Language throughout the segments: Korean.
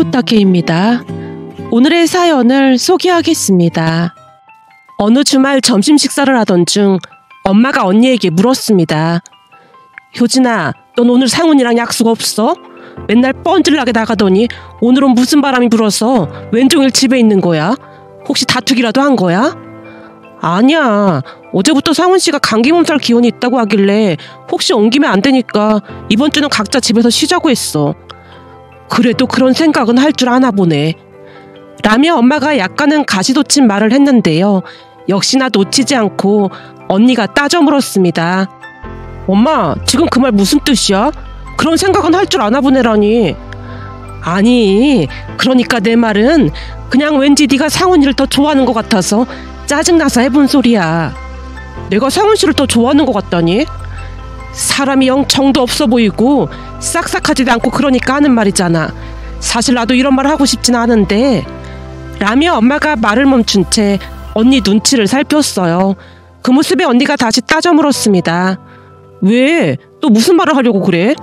부탁해입니다. 오늘의 사연을 소개하겠습니다. 어느 주말 점심 식사를 하던 중 엄마가 언니에게 물었습니다. 효진아, 넌 오늘 상훈이랑 약속 없어? 맨날 뻔질나게 나가더니 오늘은 무슨 바람이 불어서 왼종일 집에 있는 거야? 혹시 다투기라도 한 거야? 아니야. 어제부터 상훈씨가 감기 몸살 기운이 있다고 하길래 혹시 옮기면 안 되니까 이번 주는 각자 집에서 쉬자고 했어. 그래도 그런 생각은 할 줄 아나 보네. 라며 엄마가 약간은 가시돋친 말을 했는데요. 역시나 놓치지 않고 언니가 따져 물었습니다. 엄마, 지금 그 말 무슨 뜻이야? 그런 생각은 할 줄 아나 보네라니. 아니, 그러니까 내 말은 그냥 왠지 네가 상훈이를 더 좋아하는 것 같아서 짜증나서 해본 소리야. 내가 상훈씨를 더 좋아하는 것 같다니? 사람이 영 정도 없어 보이고 싹싹하지도 않고 그러니까 하는 말이잖아. 사실 나도 이런 말 하고 싶진 않은데. 라며 엄마가 말을 멈춘 채 언니 눈치를 살폈어요. 그 모습에 언니가 다시 따져 물었습니다. 왜? 또 무슨 말을 하려고 그래?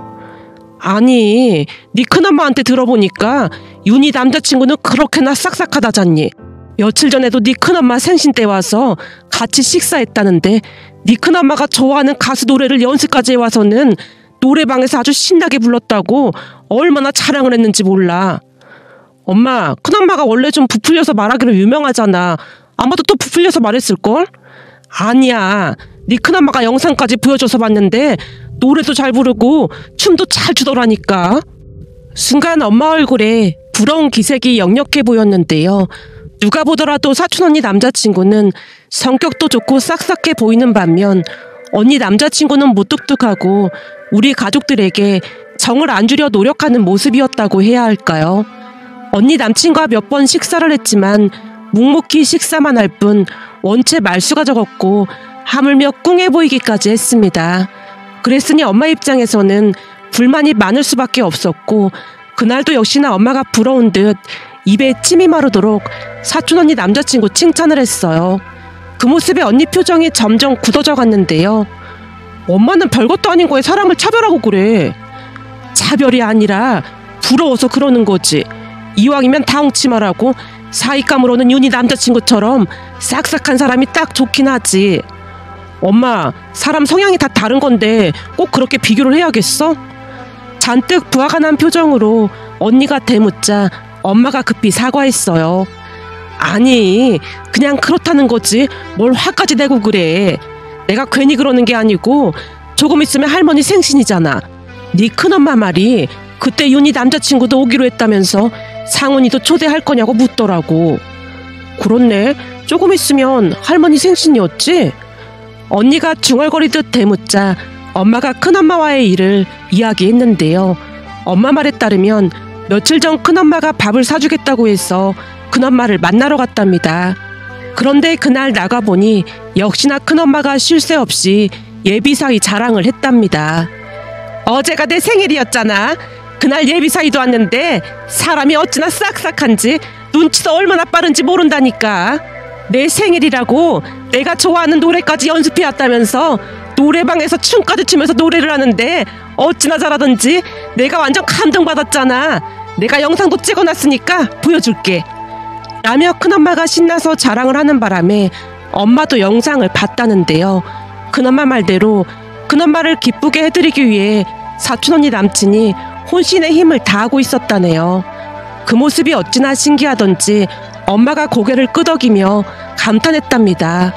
아니, 네 큰엄마한테 들어보니까 윤희 남자친구는 그렇게나 싹싹하다잖니. 며칠 전에도 네 큰엄마 생신 때 와서 같이 식사했다는데 네 큰엄마가 좋아하는 가수 노래를 연습까지 해와서는 노래방에서 아주 신나게 불렀다고 얼마나 자랑을 했는지 몰라. 엄마, 큰엄마가 원래 좀 부풀려서 말하기로 유명하잖아. 아마도 또 부풀려서 말했을걸? 아니야. 네 큰엄마가 영상까지 보여줘서 봤는데 노래도 잘 부르고 춤도 잘 추더라니까. 순간 엄마 얼굴에 부러운 기색이 역력해 보였는데요. 누가 보더라도 사촌언니 남자친구는 성격도 좋고 싹싹해 보이는 반면 언니 남자친구는 무뚝뚝하고 우리 가족들에게 정을 안 주려 노력하는 모습이었다고 해야 할까요? 언니 남친과 몇 번 식사를 했지만 묵묵히 식사만 할 뿐 원체 말수가 적었고 하물며 꿍해 보이기까지 했습니다. 그랬으니 엄마 입장에서는 불만이 많을 수밖에 없었고 그날도 역시나 엄마가 부러운 듯 입에 침이 마르도록 사촌언니 남자친구 칭찬을 했어요. 그 모습에 언니 표정이 점점 굳어져 갔는데요. 엄마는 별것도 아닌 거에 사람을 차별하고 그래. 차별이 아니라 부러워서 그러는 거지. 이왕이면 다홍치마라고 사익감으로는 윤희 남자친구처럼 싹싹한 사람이 딱 좋긴 하지. 엄마, 사람 성향이 다 다른 건데 꼭 그렇게 비교를 해야겠어? 잔뜩 부화가 난 표정으로 언니가 대묻자 엄마가 급히 사과했어요. 아니, 그냥 그렇다는 거지 뭘 화까지 내고 그래. 내가 괜히 그러는 게 아니고 조금 있으면 할머니 생신이잖아. 네 큰엄마 말이 그때 윤희 남자친구도 오기로 했다면서 상훈이도 초대할 거냐고 묻더라고. 그렇네, 조금 있으면 할머니 생신이었지? 언니가 중얼거리듯 대묻자 엄마가 큰엄마와의 일을 이야기했는데요. 엄마 말에 따르면 며칠 전 큰엄마가 밥을 사주겠다고 해서 큰엄마를 만나러 갔답니다. 그런데 그날 나가보니 역시나 큰엄마가 쉴 새 없이 예비사위 자랑을 했답니다. 어제가 내 생일이었잖아. 그날 예비사위도 왔는데 사람이 어찌나 싹싹한지 눈치도 얼마나 빠른지 모른다니까. 내 생일이라고 내가 좋아하는 노래까지 연습해왔다면서 노래방에서 춤까지 추면서 노래를 하는데 어찌나 잘하던지 내가 완전 감동받았잖아. 내가 영상도 찍어놨으니까 보여줄게. 라며 큰엄마가 신나서 자랑을 하는 바람에 엄마도 영상을 봤다는데요. 큰엄마 말대로 큰엄마를 기쁘게 해드리기 위해 사촌언니 남친이 혼신의 힘을 다하고 있었다네요. 그 모습이 어찌나 신기하던지 엄마가 고개를 끄덕이며 감탄했답니다.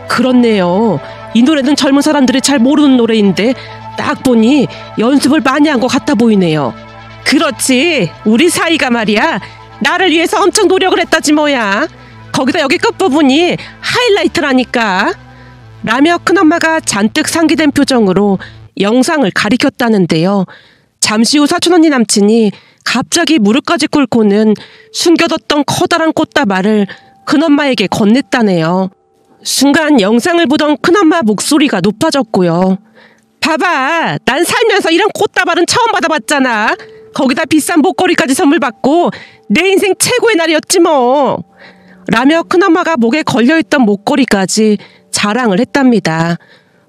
그렇네요. 이 노래는 젊은 사람들이 잘 모르는 노래인데 딱 보니 연습을 많이 한 것 같아 보이네요. 그렇지, 우리 사이가 말이야 나를 위해서 엄청 노력을 했다지 뭐야. 거기다 여기 끝부분이 하이라이트라니까. 라며 큰엄마가 잔뜩 상기된 표정으로 영상을 가리켰다는데요. 잠시 후 사촌언니 남친이 갑자기 무릎까지 꿇고는 숨겨뒀던 커다란 꽃다발을 큰엄마에게 건넸다네요. 순간 영상을 보던 큰엄마 목소리가 높아졌고요. 봐봐, 난 살면서 이런 꽃다발은 처음 받아봤잖아. 거기다 비싼 목걸이까지 선물 받고 내 인생 최고의 날이었지 뭐. 라며 큰엄마가 목에 걸려있던 목걸이까지 자랑을 했답니다.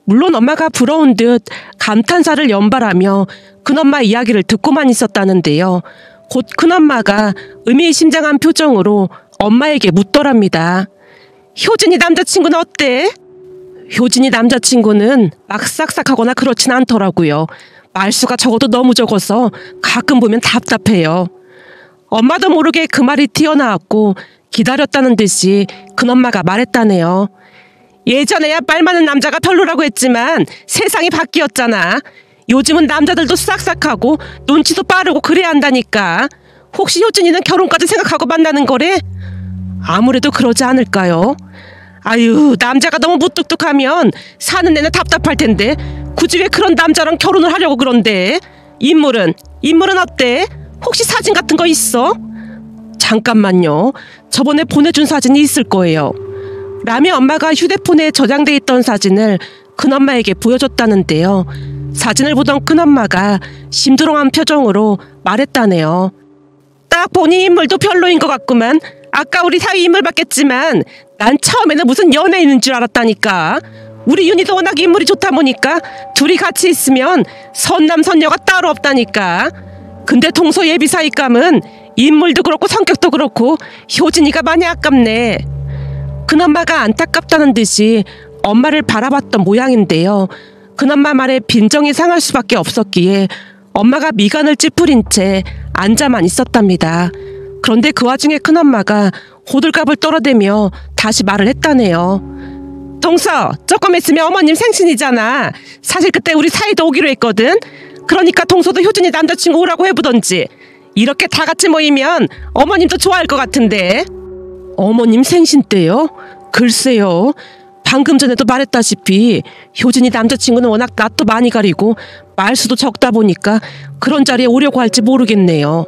물론 엄마가 부러운 듯 감탄사를 연발하며 큰엄마 이야기를 듣고만 있었다는데요. 곧 큰엄마가 의미심장한 표정으로 엄마에게 묻더랍니다. 효진이 남자친구는 어때? 효진이 남자친구는 막 싹싹하거나 그렇진 않더라고요. 말수가 적어도 너무 적어서 가끔 보면 답답해요. 엄마도 모르게 그 말이 튀어나왔고 기다렸다는 듯이 큰엄마가 말했다네요. 예전에야 말 많은 남자가 별로라고 했지만 세상이 바뀌었잖아. 요즘은 남자들도 싹싹하고 눈치도 빠르고 그래야 한다니까. 혹시 효진이는 결혼까지 생각하고 만나는 거래? 아무래도 그러지 않을까요? 아유, 남자가 너무 무뚝뚝하면 사는 내내 답답할 텐데 굳이 왜 그런 남자랑 결혼을 하려고 그런데? 인물은 어때? 혹시 사진 같은 거 있어? 잠깐만요. 저번에 보내준 사진이 있을 거예요. 라미 엄마가 휴대폰에 저장돼 있던 사진을 큰엄마에게 보여줬다는데요. 사진을 보던 큰엄마가 심드렁한 표정으로 말했다네요. 딱 보니 인물도 별로인 것 같구만. 아까 우리 사위 인물 봤겠지만 난 처음에는 무슨 연예인인 줄 알았다니까. 우리 윤희도 워낙 인물이 좋다 보니까 둘이 같이 있으면 선남 선녀가 따로 없다니까. 근데 동서 예비 사위감은 인물도 그렇고 성격도 그렇고 효진이가 많이 아깝네. 큰엄마가 안타깝다는 듯이 엄마를 바라봤던 모양인데요. 큰엄마 말에 빈정이 상할 수밖에 없었기에 엄마가 미간을 찌푸린 채 앉아만 있었답니다. 그런데 그 와중에 큰엄마가 호들갑을 떨어대며 다시 말을 했다네요. 동서, 조금 있으면 어머님 생신이잖아. 사실 그때 우리 사이도 오기로 했거든. 그러니까 동서도 효진이 남자친구 오라고 해보던지. 이렇게 다 같이 모이면 어머님도 좋아할 것 같은데. 어머님 생신 때요? 글쎄요. 방금 전에도 말했다시피 효진이 남자친구는 워낙 낯도 많이 가리고 말수도 적다 보니까 그런 자리에 오려고 할지 모르겠네요.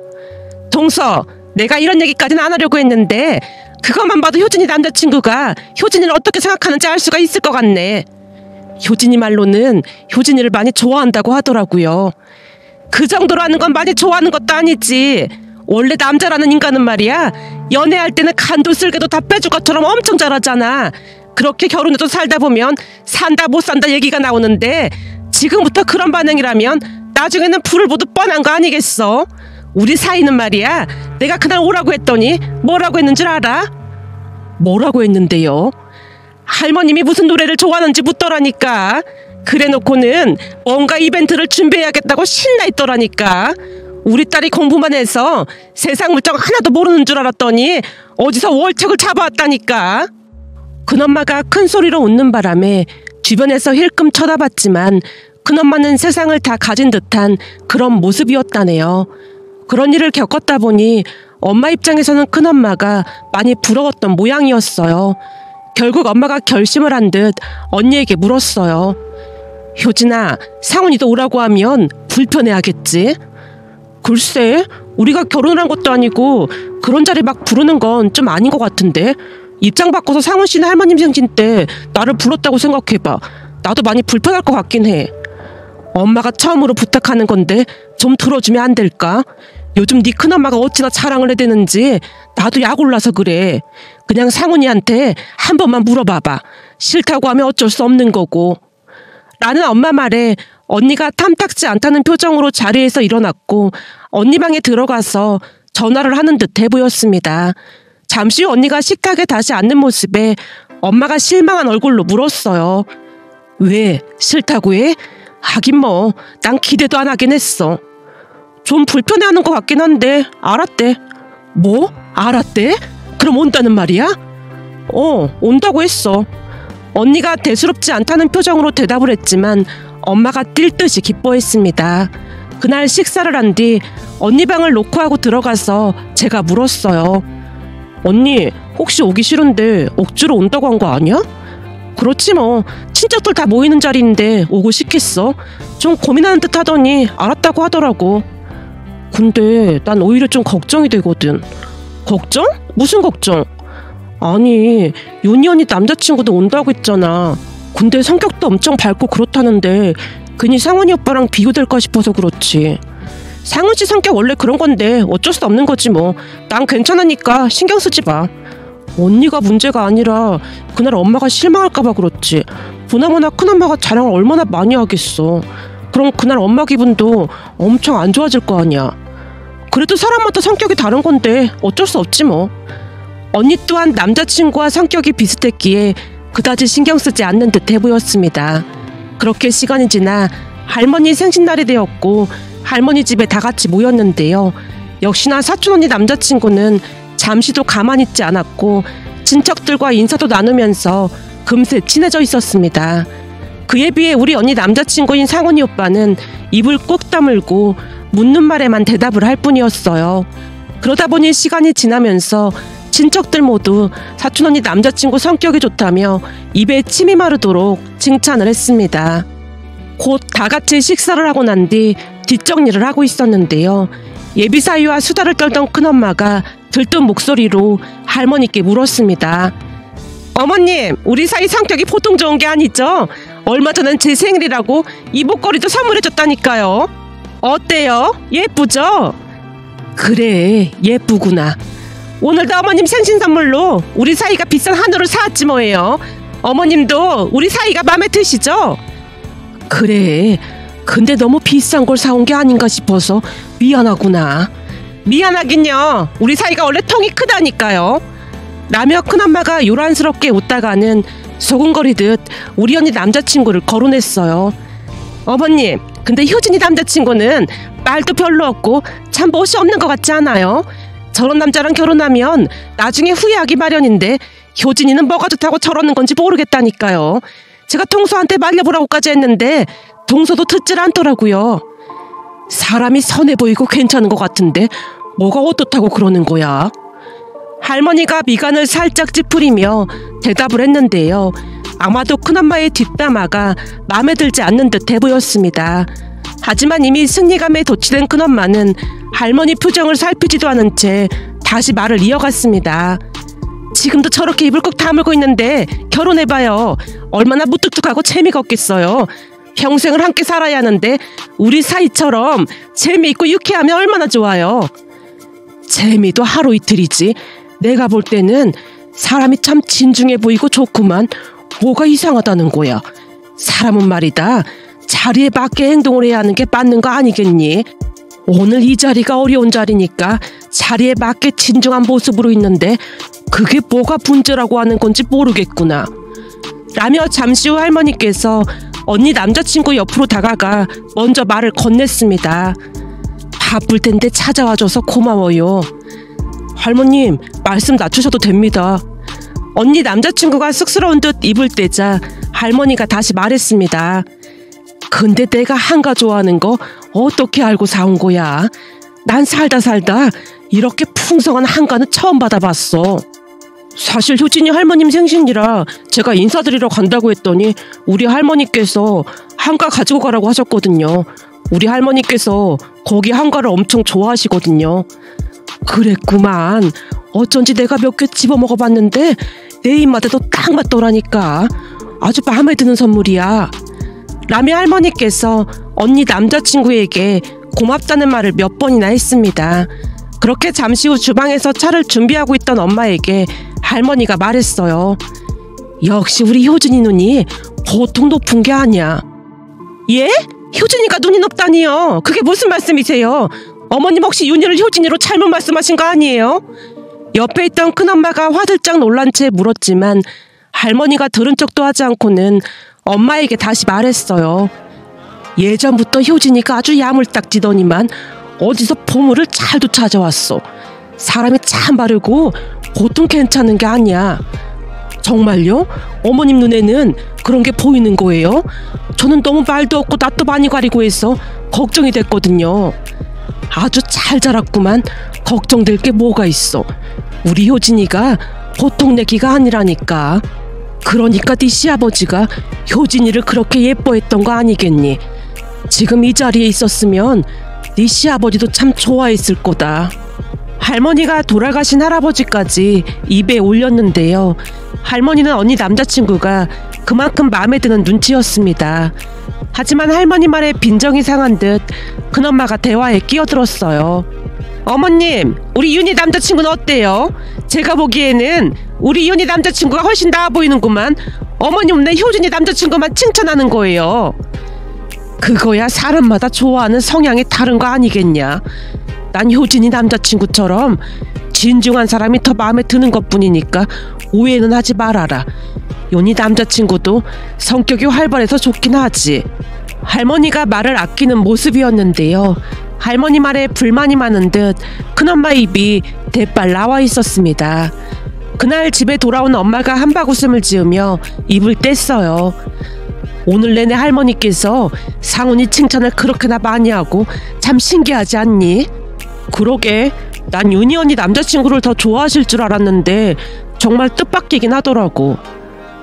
동서, 내가 이런 얘기까지는 안 하려고 했는데 그것만 봐도 효진이 남자친구가 효진이를 어떻게 생각하는지 알 수가 있을 것 같네. 효진이 말로는 효진이를 많이 좋아한다고 하더라고요. 그 정도로 하는 건 많이 좋아하는 것도 아니지. 원래 남자라는 인간은 말이야, 연애할 때는 간도 쓸개도 다 빼줄 것처럼 엄청 잘하잖아. 그렇게 결혼해도 살다 보면 산다 못 산다 얘기가 나오는데 지금부터 그런 반응이라면 나중에는 불을 보듯 뻔한 거 아니겠어? 우리 사이는 말이야, 내가 그날 오라고 했더니 뭐라고 했는 줄 알아? 뭐라고 했는데요? 할머님이 무슨 노래를 좋아하는지 묻더라니까. 그래놓고는 뭔가 이벤트를 준비해야겠다고 신나 있더라니까. 우리 딸이 공부만 해서 세상 물정 하나도 모르는 줄 알았더니 어디서 월척을 잡아왔다니까. 큰엄마가 큰 소리로 웃는 바람에 주변에서 힐끔 쳐다봤지만 큰엄마는 세상을 다 가진 듯한 그런 모습이었다네요. 그런 일을 겪었다 보니 엄마 입장에서는 큰엄마가 많이 부러웠던 모양이었어요. 결국 엄마가 결심을 한 듯 언니에게 물었어요. 효진아, 상훈이도 오라고 하면 불편해하겠지? 글쎄, 우리가 결혼을 한 것도 아니고 그런 자리 막 부르는 건 좀 아닌 것 같은데. 입장 바꿔서 상훈 씨는 할머님 생신 때 나를 불렀다고 생각해봐. 나도 많이 불편할 것 같긴 해. 엄마가 처음으로 부탁하는 건데 좀 들어주면 안 될까? 요즘 네 큰엄마가 어찌나 자랑을 해대는지 나도 약 올라서 그래. 그냥 상훈이한테 한 번만 물어봐봐. 싫다고 하면 어쩔 수 없는 거고. 라는 엄마 말에 언니가 탐탁지 않다는 표정으로 자리에서 일어났고 언니 방에 들어가서 전화를 하는 듯해 보였습니다. 잠시 후 언니가 식탁에 다시 앉는 모습에 엄마가 실망한 얼굴로 물었어요. 왜? 싫다고 해? 하긴 뭐 난 기대도 안 하긴 했어. 좀 불편해하는 것 같긴 한데 알았대. 뭐? 알았대? 그럼 온다는 말이야? 온다고 했어. 언니가 대수롭지 않다는 표정으로 대답을 했지만 엄마가 뛸 듯이 기뻐했습니다. 그날 식사를 한 뒤 언니 방을 노크하고 들어가서 제가 물었어요. 언니, 혹시 오기 싫은데 억지로 온다고 한 거 아니야? 그렇지 뭐. 친척들 다 모이는 자리인데 오고 싶겠어? 좀 고민하는 듯 하더니 알았다고 하더라고. 근데 난 오히려 좀 걱정이 되거든. 걱정? 무슨 걱정? 아니, 윤희 언니 남자친구도 온다고 했잖아. 근데 성격도 엄청 밝고 그렇다는데 괜히 상훈이 오빠랑 비교될까 싶어서 그렇지. 상훈 씨 성격 원래 그런 건데 어쩔 수 없는 거지 뭐. 난 괜찮으니까 신경 쓰지 마. 언니가 문제가 아니라 그날 엄마가 실망할까 봐 그렇지. 보나마나 큰엄마가 자랑을 얼마나 많이 하겠어. 그럼 그날 엄마 기분도 엄청 안 좋아질 거 아니야. 그래도 사람마다 성격이 다른 건데 어쩔 수 없지 뭐. 언니 또한 남자친구와 성격이 비슷했기에 그다지 신경 쓰지 않는 듯해 보였습니다. 그렇게 시간이 지나 할머니 생신날이 되었고 할머니 집에 다 같이 모였는데요. 역시나 사촌언니 남자친구는 잠시도 가만히 있지 않았고 친척들과 인사도 나누면서 금세 친해져 있었습니다. 그에 비해 우리 언니 남자친구인 상훈이 오빠는 입을 꾹 다물고 묻는 말에만 대답을 할 뿐이었어요. 그러다 보니 시간이 지나면서 친척들 모두 사촌언니 남자친구 성격이 좋다며 입에 침이 마르도록 칭찬을 했습니다. 곧 다 같이 식사를 하고 난 뒤 뒷정리를 하고 있었는데요. 예비사위와 수다를 떨던 큰엄마가 들뜬 목소리로 할머니께 물었습니다. 어머님, 우리 사이 성격이 보통 좋은 게 아니죠? 얼마 전엔 제 생일이라고 이 목걸이도 선물해줬다니까요. 어때요? 예쁘죠? 그래, 예쁘구나. 오늘도 어머님 생신 선물로 우리 사이가 비싼 한우를 사왔지 뭐예요. 어머님도 우리 사이가 마음에 드시죠? 그래, 근데 너무 비싼 걸 사온 게 아닌가 싶어서 미안하구나. 미안하긴요. 우리 사이가 원래 통이 크다니까요. 라며 큰엄마가 요란스럽게 웃다가는 소근거리듯 우리 언니 남자친구를 거론했어요. 어머님, 근데 효진이 남자친구는 말도 별로 없고 참 멋이 없는 것 같지 않아요? 저런 남자랑 결혼하면 나중에 후회하기 마련인데 효진이는 뭐가 좋다고 저러는 건지 모르겠다니까요. 제가 동서한테 말려보라고까지 했는데 동서도 듣질 않더라고요. 사람이 선해 보이고 괜찮은 것 같은데 뭐가 어떻다고 그러는 거야? 할머니가 미간을 살짝 찌푸리며 대답을 했는데요. 아마도 큰엄마의 뒷담화가 마음에 들지 않는 듯해 보였습니다. 하지만 이미 승리감에 도취된 큰엄마는 할머니 표정을 살피지도 않은 채 다시 말을 이어갔습니다. 지금도 저렇게 입을 꼭 다물고 있는데 결혼해봐요. 얼마나 무뚝뚝하고 재미가 없겠어요. 평생을 함께 살아야 하는데 우리 사이처럼 재미있고 유쾌하면 얼마나 좋아요. 재미도 하루 이틀이지. 내가 볼 때는 사람이 참 진중해 보이고 좋구만. 뭐가 이상하다는 거야. 사람은 말이다, 자리에 맞게 행동을 해야 하는 게 맞는 거 아니겠니? 오늘 이 자리가 어려운 자리니까 자리에 맞게 진중한 모습으로 있는데 그게 뭐가 문제라고 하는 건지 모르겠구나. 라며 잠시 후 할머니께서 언니 남자친구 옆으로 다가가 먼저 말을 건넸습니다. 바쁠 텐데 찾아와줘서 고마워요. 할머님, 말씀 낮추셔도 됩니다. 언니 남자친구가 쑥스러운 듯 입을 떼자 할머니가 다시 말했습니다. 근데 내가 한가 좋아하는 거 어떻게 알고 사온 거야? 난 살다 이렇게 풍성한 한가는 처음 받아봤어. 사실 효진이 할머님 생신이라 제가 인사드리러 간다고 했더니 우리 할머니께서 한가 가지고 가라고 하셨거든요. 우리 할머니께서 거기 한가를 엄청 좋아하시거든요. 그랬구만. 어쩐지 내가 몇 개 집어먹어봤는데 내 입맛에도 딱 맞더라니까. 아주 마음에 드는 선물이야. 라며 할머니께서 언니 남자친구에게 고맙다는 말을 몇 번이나 했습니다. 그렇게 잠시 후 주방에서 차를 준비하고 있던 엄마에게 할머니가 말했어요. 역시 우리 효진이 눈이 보통 높은 게 아니야. 예? 효진이가 눈이 높다니요? 그게 무슨 말씀이세요? 어머님 혹시 윤희를 효진이로 잘못 말씀하신 거 아니에요? 옆에 있던 큰엄마가 화들짝 놀란 채 물었지만 할머니가 들은 척도 하지 않고는 엄마에게 다시 말했어요. 예전부터 효진이가 아주 야물딱지더니만 어디서 보물을 잘도 찾아왔어. 사람이 참 바르고 보통 괜찮은 게 아니야. 정말요? 어머님 눈에는 그런 게 보이는 거예요? 저는 너무 말도 없고 낯도 많이 가리고 해서 걱정이 됐거든요. 아주 잘 자랐구만. 걱정될 게 뭐가 있어. 우리 효진이가 보통 내기가 아니라니까. 그러니까 네 시아버지가 효진이를 그렇게 예뻐했던 거 아니겠니? 지금 이 자리에 있었으면 네 시아버지도 참 좋아했을 거다. 할머니가 돌아가신 할아버지까지 입에 올렸는데요. 할머니는 언니 남자친구가 그만큼 마음에 드는 눈치였습니다. 하지만 할머니 말에 빈정이 상한 듯 큰엄마가 대화에 끼어들었어요. 어머님, 우리 윤희 남자친구는 어때요? 제가 보기에는 우리 윤희 남자친구가 훨씬 나아 보이는구만. 어머님 내 효진이 남자친구만 칭찬하는 거예요. 그거야 사람마다 좋아하는 성향이 다른 거 아니겠냐. 난 효진이 남자친구처럼 진중한 사람이 더 마음에 드는 것뿐이니까 오해는 하지 말아라. 윤희 남자친구도 성격이 활발해서 좋긴 하지. 할머니가 말을 아끼는 모습이었는데요. 할머니 말에 불만이 많은 듯 큰엄마 입이 대빨 나와 있었습니다. 그날 집에 돌아온 엄마가 한바구음을 지으며 입을 뗐어요. 오늘 내내 할머니께서 상훈이 칭찬을 그렇게나 많이 하고 참 신기하지 않니? 그러게, 난 윤희 언니 남자친구를 더 좋아하실 줄 알았는데 정말 뜻밖이긴 하더라고.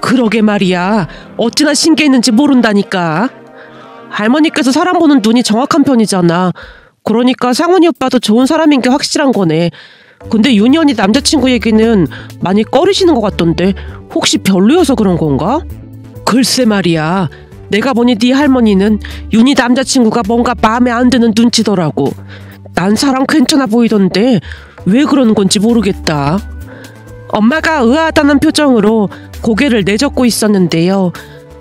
그러게 말이야, 어찌나 신기했는지 모른다니까. 할머니께서 사람 보는 눈이 정확한 편이잖아. 그러니까 상훈이 오빠도 좋은 사람인 게 확실한 거네. 근데 윤희 언니 남자친구 얘기는 많이 꺼리시는 것 같던데 혹시 별로여서 그런 건가? 글쎄 말이야, 내가 보니 네 할머니는 윤희 남자친구가 뭔가 마음에 안 드는 눈치더라고. 난 사람 괜찮아 보이던데 왜 그러는 건지 모르겠다. 엄마가 의아하다는 표정으로 고개를 내젓고 있었는데요.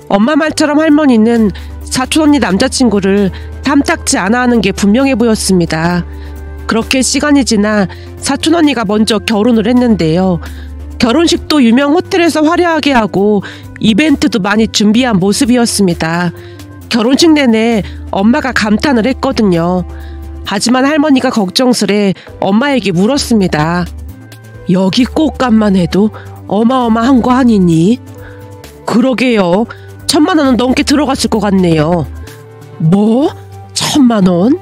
엄마 말처럼 할머니는 사촌 언니 남자친구를 탐탁지 않아 하는 게 분명해 보였습니다. 그렇게 시간이 지나 사촌 언니가 먼저 결혼을 했는데요. 결혼식도 유명 호텔에서 화려하게 하고 이벤트도 많이 준비한 모습이었습니다. 결혼식 내내 엄마가 감탄을 했거든요. 하지만 할머니가 걱정스레 엄마에게 물었습니다. 여기 꽃값만 해도 어마어마한 거 아니니? 그러게요. 1,000만 원은 넘게 들어갔을 것 같네요. 뭐? 1,000만 원?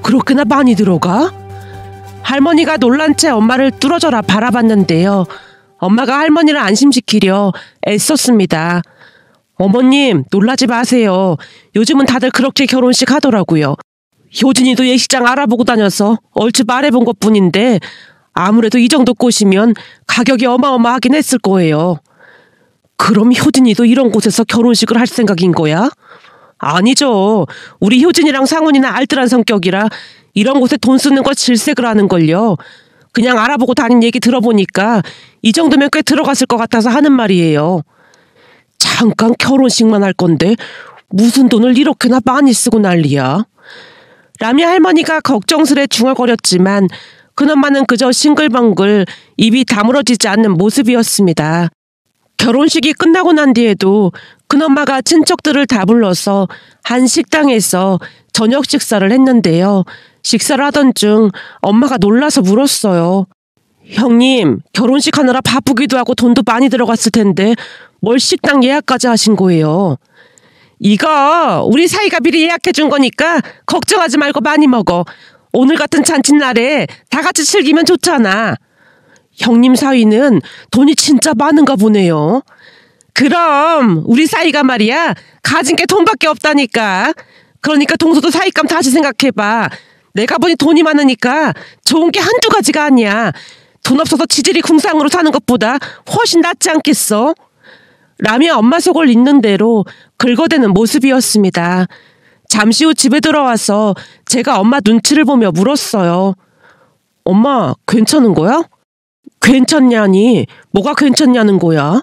그렇게나 많이 들어가? 할머니가 놀란 채 엄마를 뚫어져라 바라봤는데요. 엄마가 할머니를 안심시키려 애썼습니다. 어머님, 놀라지 마세요. 요즘은 다들 그렇게 결혼식 하더라고요. 효진이도 예식장 알아보고 다녀서 얼추 말해본 것뿐인데 아무래도 이 정도 꽃이면 가격이 어마어마하긴 했을 거예요. 그럼 효진이도 이런 곳에서 결혼식을 할 생각인 거야? 아니죠. 우리 효진이랑 상훈이는 알뜰한 성격이라 이런 곳에 돈 쓰는 걸 질색을 하는걸요. 그냥 알아보고 다닌 얘기 들어보니까 이 정도면 꽤 들어갔을 것 같아서 하는 말이에요. 잠깐 결혼식만 할 건데 무슨 돈을 이렇게나 많이 쓰고 난리야. 라미 할머니가 걱정스레 중얼거렸지만 큰엄마는 그저 싱글벙글 입이 다물어지지 않는 모습이었습니다. 결혼식이 끝나고 난 뒤에도 큰엄마가 친척들을 다 불러서 한 식당에서 저녁 식사를 했는데요. 식사를 하던 중 엄마가 놀라서 물었어요. 형님, 결혼식 하느라 바쁘기도 하고 돈도 많이 들어갔을 텐데 뭘 식당 예약까지 하신 거예요? 이거 우리 사이가 미리 예약해 준 거니까 걱정하지 말고 많이 먹어. 오늘 같은 잔칫날에 다 같이 즐기면 좋잖아. 형님 사위는 돈이 진짜 많은가 보네요. 그럼 우리 사이가 말이야 가진 게 돈밖에 없다니까. 그러니까 동서도 사이감 다시 생각해봐. 내가 보니 돈이 많으니까 좋은 게 한두 가지가 아니야. 돈 없어서 지질이 궁상으로 사는 것보다 훨씬 낫지 않겠어? 라며 엄마 속을 잇는 대로 긁어대는 모습이었습니다. 잠시 후 집에 들어와서 제가 엄마 눈치를 보며 물었어요. 엄마, 괜찮은 거야? 괜찮냐니? 뭐가 괜찮냐는 거야?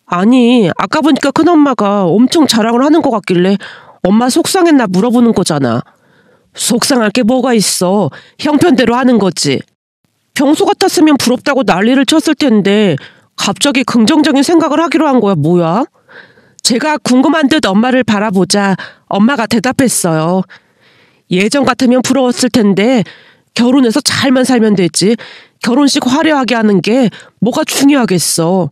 아니, 아까 보니까 큰엄마가 엄청 자랑을 하는 것 같길래 엄마 속상했나 물어보는 거잖아. 속상할 게 뭐가 있어. 형편대로 하는 거지. 평소 같았으면 부럽다고 난리를 쳤을 텐데 갑자기 긍정적인 생각을 하기로 한 거야, 뭐야? 제가 궁금한 듯 엄마를 바라보자 엄마가 대답했어요. 예전 같으면 부러웠을 텐데 결혼해서 잘만 살면 되지. 결혼식 화려하게 하는 게 뭐가 중요하겠어.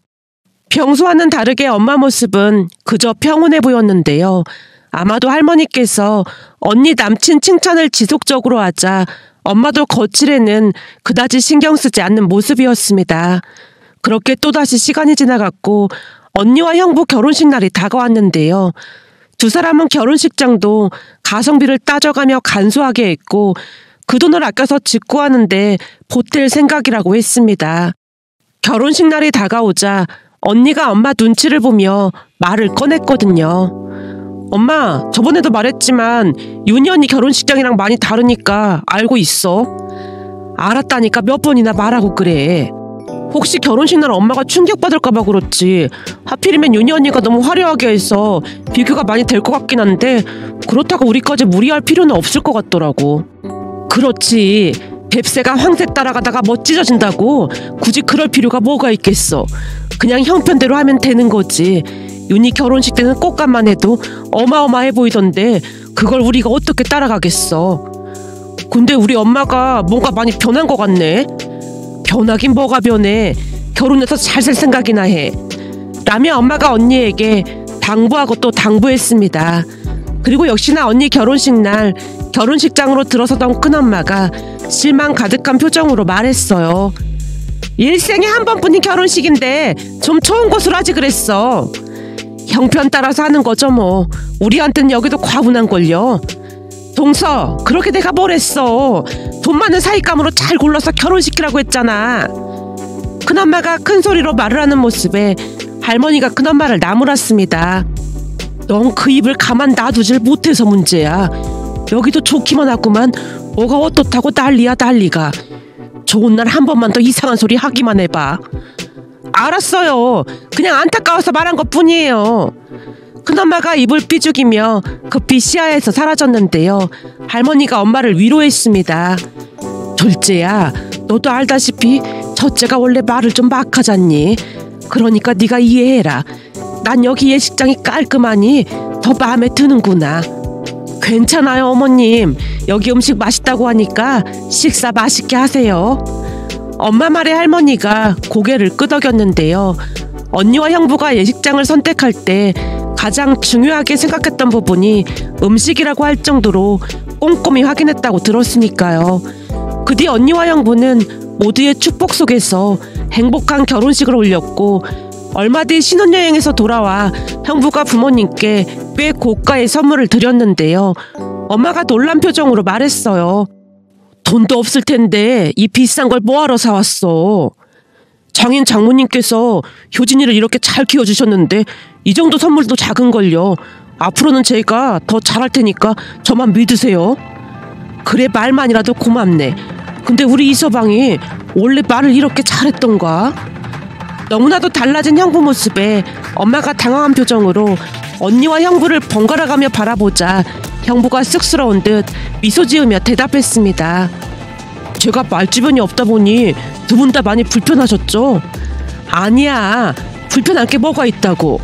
평소와는 다르게 엄마 모습은 그저 평온해 보였는데요. 아마도 할머니께서 언니 남친 칭찬을 지속적으로 하자 엄마도 거칠에는 그다지 신경 쓰지 않는 모습이었습니다. 그렇게 또다시 시간이 지나갔고 언니와 형부 결혼식 날이 다가왔는데요. 두 사람은 결혼식장도 가성비를 따져가며 간소하게 했고 그 돈을 아껴서 직구하는데 보탤 생각이라고 했습니다. 결혼식 날이 다가오자 언니가 엄마 눈치를 보며 말을 꺼냈거든요. 엄마, 저번에도 말했지만 윤희 언니 결혼식장이랑 많이 다르니까 알고 있어. 알았다니까 몇 번이나 말하고 그래. 혹시 결혼식 날 엄마가 충격받을까봐 그렇지. 하필이면 윤희 언니가 너무 화려하게 해서 비교가 많이 될 것 같긴 한데 그렇다고 우리까지 무리할 필요는 없을 것 같더라고. 그렇지. 뱁새가 황새 따라가다가 뭐 찢어진다고 굳이 그럴 필요가 뭐가 있겠어. 그냥 형편대로 하면 되는 거지. 윤희 결혼식 때는 꽃감만 해도 어마어마해 보이던데 그걸 우리가 어떻게 따라가겠어. 근데 우리 엄마가 뭔가 많이 변한 것 같네. 변하긴 뭐가 변해. 결혼해서 잘 살 생각이나 해. 라며 엄마가 언니에게 당부하고 또 당부했습니다. 그리고 역시나 언니 결혼식 날 결혼식장으로 들어서던 큰엄마가 실망 가득한 표정으로 말했어요. 일생에 한 번뿐인 결혼식인데 좀 좋은 곳으로 하지 그랬어. 형편 따라서 하는 거죠 뭐. 우리한테는 여기도 과분한걸요. 동서, 그렇게 내가 뭘 했어. 돈 많은 사윗감으로 잘 골라서 결혼시키라고 했잖아. 큰엄마가 큰 소리로 말을 하는 모습에 할머니가 큰엄마를 나무랐습니다. 넌 그 입을 가만 놔두질 못해서 문제야. 여기도 좋기만 하구만. 뭐가 어떻다고 난리야 난리가. 좋은 날 한 번만 더 이상한 소리 하기만 해봐. 알았어요. 그냥 안타까워서 말한 것뿐이에요. 큰엄마가 입을 삐죽이며 급히 시야에서 사라졌는데요. 할머니가 엄마를 위로했습니다. 둘째야, 너도 알다시피 첫째가 원래 말을 좀 막하잖니. 그러니까 네가 이해해라. 난 여기 예식장이 깔끔하니 더 마음에 드는구나. 괜찮아요 어머님. 여기 음식 맛있다고 하니까 식사 맛있게 하세요. 엄마 말에 할머니가 고개를 끄덕였는데요. 언니와 형부가 예식장을 선택할 때 가장 중요하게 생각했던 부분이 음식이라고 할 정도로 꼼꼼히 확인했다고 들었으니까요. 그 뒤 언니와 형부는 모두의 축복 속에서 행복한 결혼식을 올렸고 얼마 뒤 신혼여행에서 돌아와 형부가 부모님께 꽤 고가의 선물을 드렸는데요. 엄마가 놀란 표정으로 말했어요. 돈도 없을 텐데 이 비싼 걸 뭐하러 사왔어. 장인 장모님께서 효진이를 이렇게 잘 키워주셨는데 이 정도 선물도 작은걸요. 앞으로는 제가 더 잘할 테니까 저만 믿으세요. 그래, 말만이라도 고맙네. 근데 우리 이서방이 원래 말을 이렇게 잘했던가? 너무나도 달라진 형부 모습에 엄마가 당황한 표정으로 언니와 형부를 번갈아가며 바라보자 형부가 쑥스러운 듯 미소 지으며 대답했습니다. 제가 말주변이 없다 보니 두 분 다 많이 불편하셨죠? 아니야, 불편할 게 뭐가 있다고.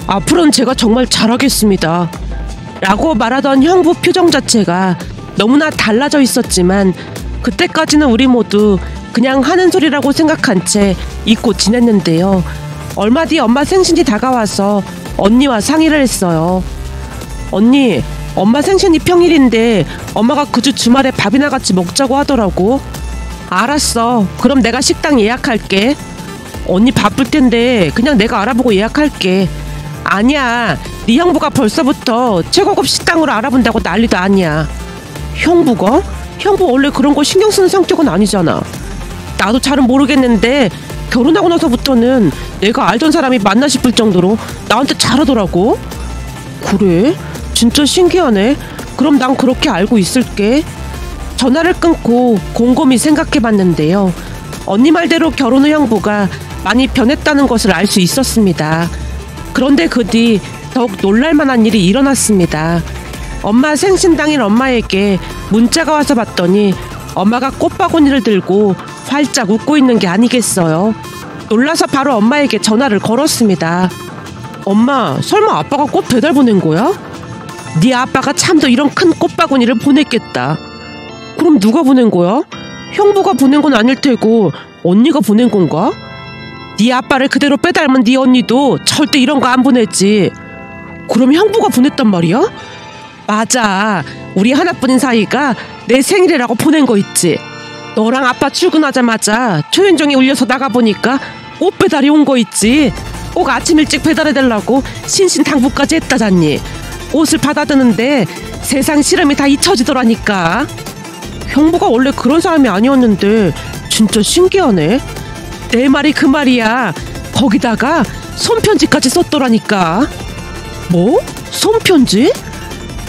앞으로는 제가 정말 잘하겠습니다. 라고 말하던 형부 표정 자체가 너무나 달라져 있었지만 그때까지는 우리 모두 그냥 하는 소리라고 생각한 채 잊고 지냈는데요. 얼마 뒤 엄마 생신이 다가와서 언니와 상의를 했어요. 언니, 엄마 생신이 평일인데 엄마가 그 주 주말에 밥이나 같이 먹자고 하더라고. 알았어. 그럼 내가 식당 예약할게. 언니 바쁠 텐데 그냥 내가 알아보고 예약할게. 아니야, 네 형부가 벌써부터 최고급 식당으로 알아본다고 난리도 아니야. 형부가? 형부 원래 그런 거 신경 쓰는 성격은 아니잖아. 나도 잘은 모르겠는데 결혼하고 나서부터는 내가 알던 사람이 맞나 싶을 정도로 나한테 잘하더라고. 그래? 진짜 신기하네. 그럼 난 그렇게 알고 있을게. 전화를 끊고 곰곰이 생각해봤는데요. 언니 말대로 결혼 후 형부가 많이 변했다는 것을 알 수 있었습니다. 그런데 그 뒤 더욱 놀랄만한 일이 일어났습니다. 엄마 생신 당일 엄마에게 문자가 와서 봤더니 엄마가 꽃바구니를 들고 활짝 웃고 있는 게 아니겠어요. 놀라서 바로 엄마에게 전화를 걸었습니다. 엄마, 설마 아빠가 꽃 배달 보낸 거야? 네 아빠가 참도 이런 큰 꽃바구니를 보냈겠다. 그럼 누가 보낸 거야? 형부가 보낸 건 아닐 테고 언니가 보낸 건가? 네 아빠를 그대로 빼닮은 네 언니도 절대 이런 거 안 보냈지. 그럼 형부가 보냈단 말이야? 맞아. 우리 하나뿐인 사이가 내 생일이라고 보낸 거 있지. 너랑 아빠 출근하자마자 초인종이 울려서 나가보니까 꽃 배달이 온 거 있지. 꼭 아침 일찍 배달해달라고 신신당부까지 했다잖니. 옷을 받아드는데 세상 시름이 다 잊혀지더라니까. 형부가 원래 그런 사람이 아니었는데 진짜 신기하네. 내 말이 그 말이야. 거기다가 손편지까지 썼더라니까. 뭐? 손편지?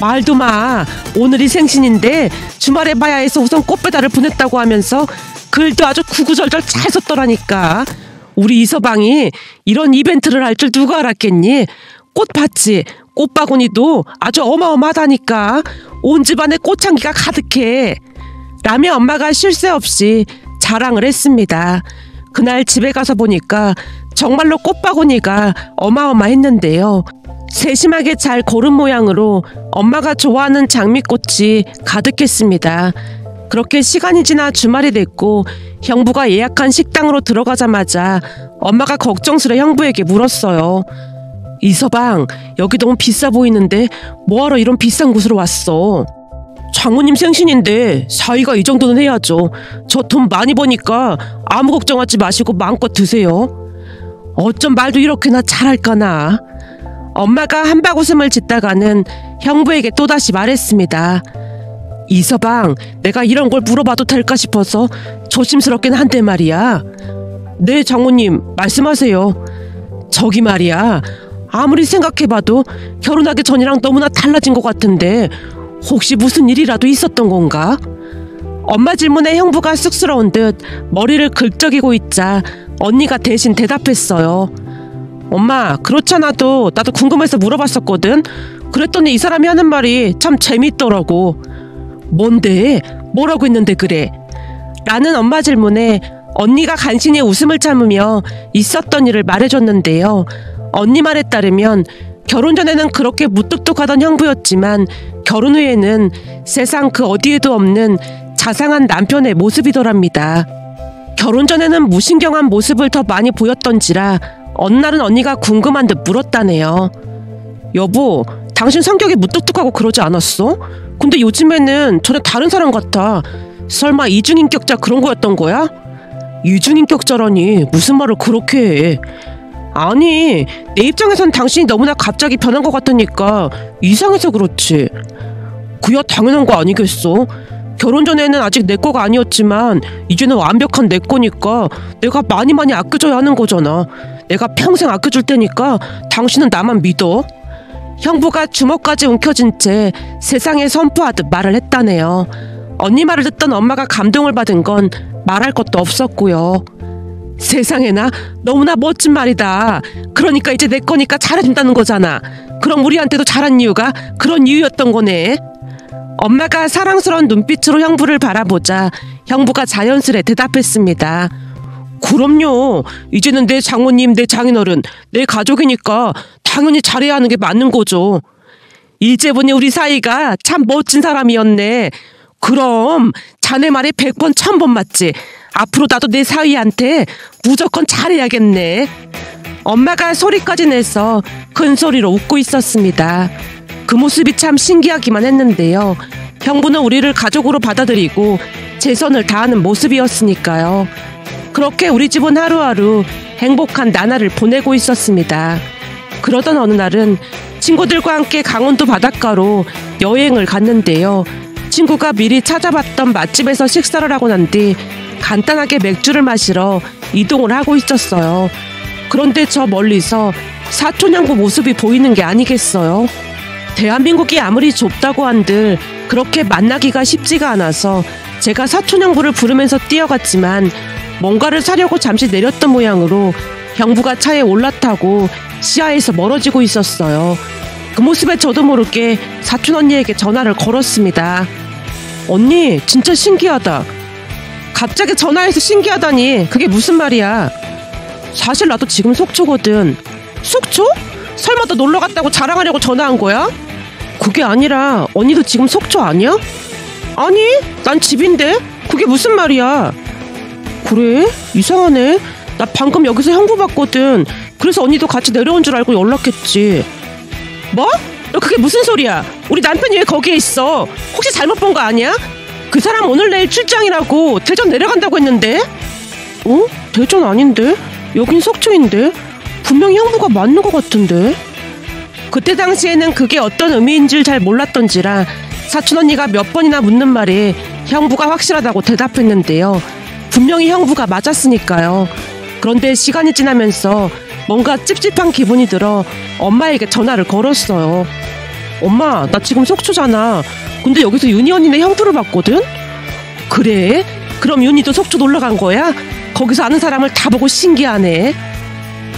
말도 마. 오늘이 생신인데 주말에 봐야 해서 우선 꽃배달을 보냈다고 하면서 글도 아주 구구절절 잘 썼더라니까. 우리 이서방이 이런 이벤트를 할 줄 누가 알았겠니? 꽃받치, 꽃바구니도 아주 어마어마하다니까. 온 집안에 꽃향기가 가득해. 라며 엄마가 쉴 새 없이 자랑을 했습니다. 그날 집에 가서 보니까 정말로 꽃바구니가 어마어마했는데요. 세심하게 잘 고른 모양으로 엄마가 좋아하는 장미꽃이 가득했습니다. 그렇게 시간이 지나 주말이 됐고 형부가 예약한 식당으로 들어가자마자 엄마가 걱정스레 형부에게 물었어요. 이서방, 여기 너무 비싸 보이는데 뭐하러 이런 비싼 곳으로 왔어? 장모님 생신인데 사위가 이 정도는 해야죠. 저 돈 많이 버니까 아무 걱정하지 마시고 마음껏 드세요. 어쩜 말도 이렇게나 잘할까나. 엄마가 한바구음을 짓다가는 형부에게 또다시 말했습니다. 이서방, 내가 이런 걸 물어봐도 될까 싶어서 조심스럽긴 한데 말이야. 네, 장모님, 말씀하세요. 저기 말이야, 아무리 생각해봐도 결혼하기 전이랑 너무나 달라진 것 같은데 혹시 무슨 일이라도 있었던 건가? 엄마 질문에 형부가 쑥스러운 듯 머리를 긁적이고 있자 언니가 대신 대답했어요. 엄마, 그렇잖아도 나도 궁금해서 물어봤었거든. 그랬더니 이 사람이 하는 말이 참 재밌더라고. 뭔데? 뭐라고 했는데 그래? 라는 엄마 질문에 언니가 간신히 웃음을 참으며 있었던 일을 말해줬는데요. 언니 말에 따르면 결혼 전에는 그렇게 무뚝뚝하던 형부였지만 결혼 후에는 세상 그 어디에도 없는 자상한 남편의 모습이더랍니다. 결혼 전에는 무신경한 모습을 더 많이 보였던지라 어느 날은 언니가 궁금한 듯 물었다네요. 여보, 당신 성격이 무뚝뚝하고 그러지 않았어? 근데 요즘에는 전혀 다른 사람 같아. 설마 이중인격자 그런 거였던 거야? 이중인격자라니 무슨 말을 그렇게 해. 아니, 내 입장에선 당신이 너무나 갑자기 변한 것 같으니까 이상해서 그렇지. 그야 당연한 거 아니겠어? 결혼 전에는 아직 내 거가 아니었지만 이제는 완벽한 내 거니까 내가 많이 아껴줘야 하는 거잖아. 내가 평생 아껴줄 테니까 당신은 나만 믿어. 형부가 주먹까지 움켜쥔 채 세상에 선포하듯 말을 했다네요. 언니 말을 듣던 엄마가 감동을 받은 건 말할 것도 없었고요. 세상에나, 너무나 멋진 말이다. 그러니까 이제 내 거니까 잘해준다는 거잖아. 그럼 우리한테도 잘한 이유가 그런 이유였던 거네. 엄마가 사랑스러운 눈빛으로 형부를 바라보자 형부가 자연스레 대답했습니다. 그럼요. 이제는 내 장모님, 내 장인어른, 내 가족이니까 당연히 잘해야 하는 게 맞는 거죠. 이제 보니 우리 사이가 참 멋진 사람이었네. 그럼 자네 말이 100번 1000번 맞지. 앞으로 나도 내 사위한테 무조건 잘해야겠네. 엄마가 소리까지 내서 큰 소리로 웃고 있었습니다. 그 모습이 참 신기하기만 했는데요. 형부는 우리를 가족으로 받아들이고 최선을 다하는 모습이었으니까요. 그렇게 우리 집은 하루하루 행복한 나날을 보내고 있었습니다. 그러던 어느 날은 친구들과 함께 강원도 바닷가로 여행을 갔는데요. 친구가 미리 찾아봤던 맛집에서 식사를 하고 난 뒤 간단하게 맥주를 마시러 이동을 하고 있었어요. 그런데 저 멀리서 사촌 형부 모습이 보이는 게 아니겠어요? 대한민국이 아무리 좁다고 한들 그렇게 만나기가 쉽지가 않아서 제가 사촌 형부를 부르면서 뛰어갔지만 뭔가를 사려고 잠시 내렸던 모양으로 형부가 차에 올라타고 시야에서 멀어지고 있었어요. 그 모습에 저도 모르게 사촌 언니에게 전화를 걸었습니다. 언니, 진짜 신기하다. 갑자기 전화해서 신기하다니 그게 무슨 말이야? 사실 나도 지금 속초거든. 속초? 설마 너 놀러 갔다고 자랑하려고 전화한 거야? 그게 아니라 언니도 지금 속초 아니야? 아니, 난 집인데 그게 무슨 말이야? 그래? 이상하네. 나 방금 여기서 형부 봤거든. 그래서 언니도 같이 내려온 줄 알고 연락했지. 뭐? 너 그게 무슨 소리야? 우리 남편이 왜 거기에 있어? 혹시 잘못 본 거 아니야? 그 사람 오늘 내일 출장이라고 대전 내려간다고 했는데? 어? 대전 아닌데? 여긴 속초인데? 분명히 형부가 맞는 것 같은데? 그때 당시에는 그게 어떤 의미인 줄 잘 몰랐던지라 사촌 언니가 몇 번이나 묻는 말에 형부가 확실하다고 대답했는데요. 분명히 형부가 맞았으니까요. 그런데 시간이 지나면서 뭔가 찝찝한 기분이 들어 엄마에게 전화를 걸었어요. 엄마, 나 지금 속초잖아. 근데 여기서 윤희 언니네 형부를 봤거든? 그래? 그럼 윤희도 속초 놀러 간 거야? 거기서 아는 사람을 다 보고 신기하네.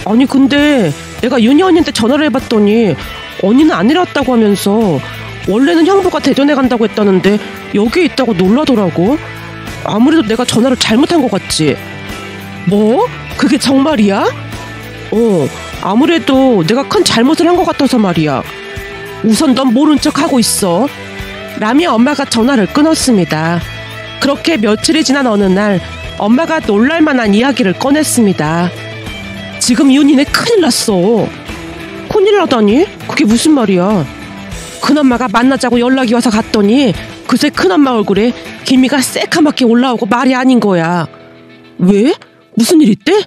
아니 근데 내가 윤희 언니한테 전화를 해봤더니 언니는 안 내려왔다고 하면서 원래는 형부가 대전에 간다고 했다는데 여기에 있다고 놀라더라고. 아무래도 내가 전화를 잘못한 것 같지. 뭐? 그게 정말이야? 아무래도 내가 큰 잘못을 한 것 같아서 말이야. 우선 넌 모른 척 하고 있어. 라며 엄마가 전화를 끊었습니다. 그렇게 며칠이 지난 어느 날 엄마가 놀랄만한 이야기를 꺼냈습니다. 지금 윤희네 큰일 났어. 큰일 나다니? 그게 무슨 말이야? 큰엄마가 만나자고 연락이 와서 갔더니 그새 큰엄마 얼굴에 기미가 새카맣게 올라오고 말이 아닌 거야. 왜? 무슨 일 있대?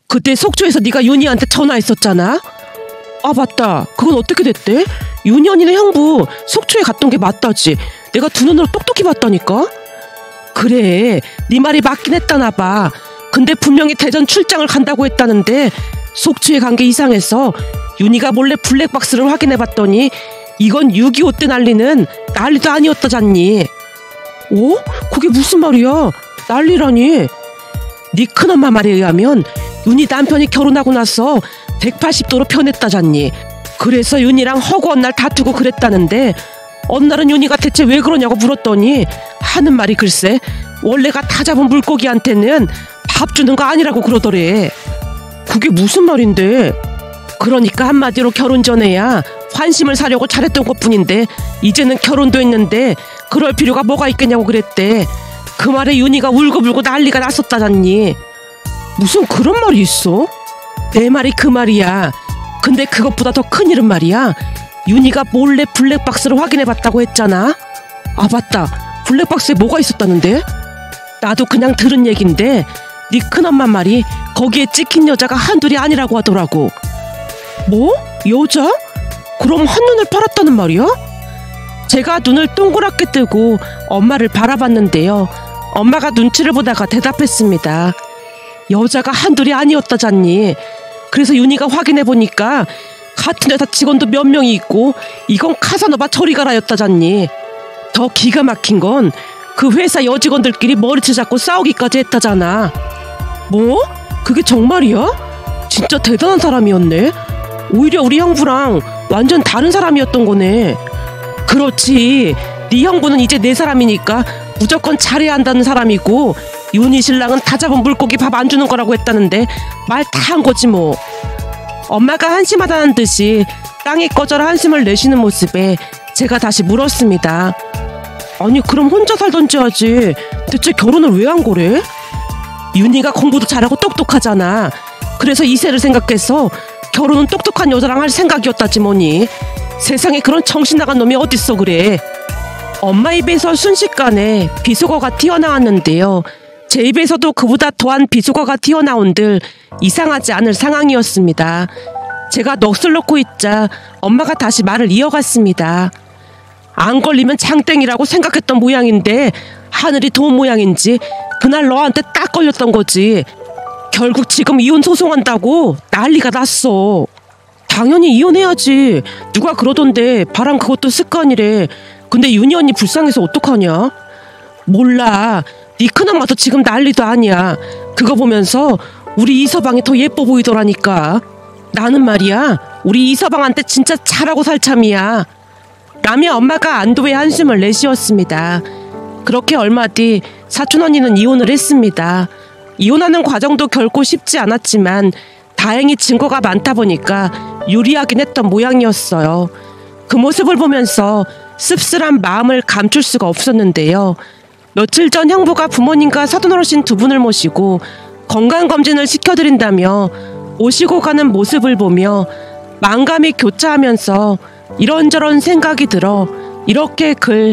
그때 속초에서 네가 윤희한테 전화했었잖아. 아 맞다. 그건 어떻게 됐대? 윤희 언니네 형부 속초에 갔던 게 맞다지. 내가 두 눈으로 똑똑히 봤다니까. 그래, 네 말이 맞긴 했다나 봐. 근데 분명히 대전 출장을 간다고 했다는데 속초에 간 게 이상해서 윤희가 몰래 블랙박스를 확인해봤더니 이건 6.25 때 난리는 난리도 아니었다잖니. 오? 그게 무슨 말이야? 난리라니? 네 큰엄마 말에 의하면 윤희 남편이 결혼하고 나서 180도로 변했다잖니. 그래서 윤희랑 허구한 날 다투고 그랬다는데 어느 날은 윤희가 대체 왜 그러냐고 물었더니 하는 말이 글쎄 원래가 다 잡은 물고기한테는 밥 주는 거 아니라고 그러더래. 그게 무슨 말인데? 그러니까 한마디로 결혼 전에야 환심을 사려고 잘했던 것뿐인데 이제는 결혼도 했는데 그럴 필요가 뭐가 있겠냐고 그랬대. 그 말에 윤희가 울고불고 난리가 났었다잖니. 무슨 그런 말이 있어? 내 말이 그 말이야. 근데 그것보다 더 큰일은 말이야. 윤희가 몰래 블랙박스를 확인해봤다고 했잖아. 아 맞다. 블랙박스에 뭐가 있었다는데? 나도 그냥 들은 얘긴데 네 큰엄마 말이 거기에 찍힌 여자가 한둘이 아니라고 하더라고. 뭐? 여자? 그럼 한눈을 팔았다는 말이야? 제가 눈을 동그랗게 뜨고 엄마를 바라봤는데요. 엄마가 눈치를 보다가 대답했습니다. 여자가 한둘이 아니었다잖니. 그래서 윤희가 확인해보니까 같은 회사 직원도 몇 명이 있고 이건 카사노바 저리가라였다잖니. 더 기가 막힌 건 그 회사 여직원들끼리 머리채 잡고 싸우기까지 했다잖아. 뭐? 그게 정말이야? 진짜 대단한 사람이었네. 오히려 우리 형부랑 완전 다른 사람이었던 거네. 그렇지. 네 형부는 이제 내 사람이니까 무조건 잘해야 한다는 사람이고 윤희 신랑은 다 잡은 물고기 밥 안 주는 거라고 했다는데 말 다 한 거지 뭐. 엄마가 한심하다는 듯이 땅에 꺼져라 한숨을 내쉬는 모습에 제가 다시 물었습니다. 아니 그럼 혼자 살던지 하지. 대체 결혼을 왜 한 거래? 윤희가 공부도 잘하고 똑똑하잖아. 그래서 이세를 생각해서 결혼은 똑똑한 여자랑 할 생각이었다지 뭐니. 세상에 그런 정신 나간 놈이 어딨어 그래. 엄마 입에서 순식간에 비속어가 튀어나왔는데요. 제 입에서도 그보다 더한 비속어가 튀어나온들 이상하지 않을 상황이었습니다. 제가 넋을 놓고 있자 엄마가 다시 말을 이어갔습니다. 안 걸리면 장땡이라고 생각했던 모양인데 하늘이 도운 모양인지 그날 너한테 딱 걸렸던 거지. 결국 지금 이혼 소송한다고 난리가 났어. 당연히 이혼해야지. 누가 그러던데 바람 그것도 습관이래. 근데 윤희 언니 불쌍해서 어떡하냐? 몰라. 네 큰엄마도 지금 난리도 아니야. 그거 보면서 우리 이서방이 더 예뻐 보이더라니까. 나는 말이야 우리 이서방한테 진짜 잘하고 살 참이야. 라며 엄마가 안도의 한숨을 내쉬었습니다. 그렇게 얼마 뒤 사촌 언니는 이혼을 했습니다. 이혼하는 과정도 결코 쉽지 않았지만 다행히 증거가 많다 보니까 유리하긴 했던 모양이었어요. 그 모습을 보면서 씁쓸한 마음을 감출 수가 없었는데요. 며칠 전 형부가 부모님과 사돈어르신 두 분을 모시고 건강검진을 시켜드린다며 오시고 가는 모습을 보며 만감이 교차하면서 이런저런 생각이 들어 이렇게 글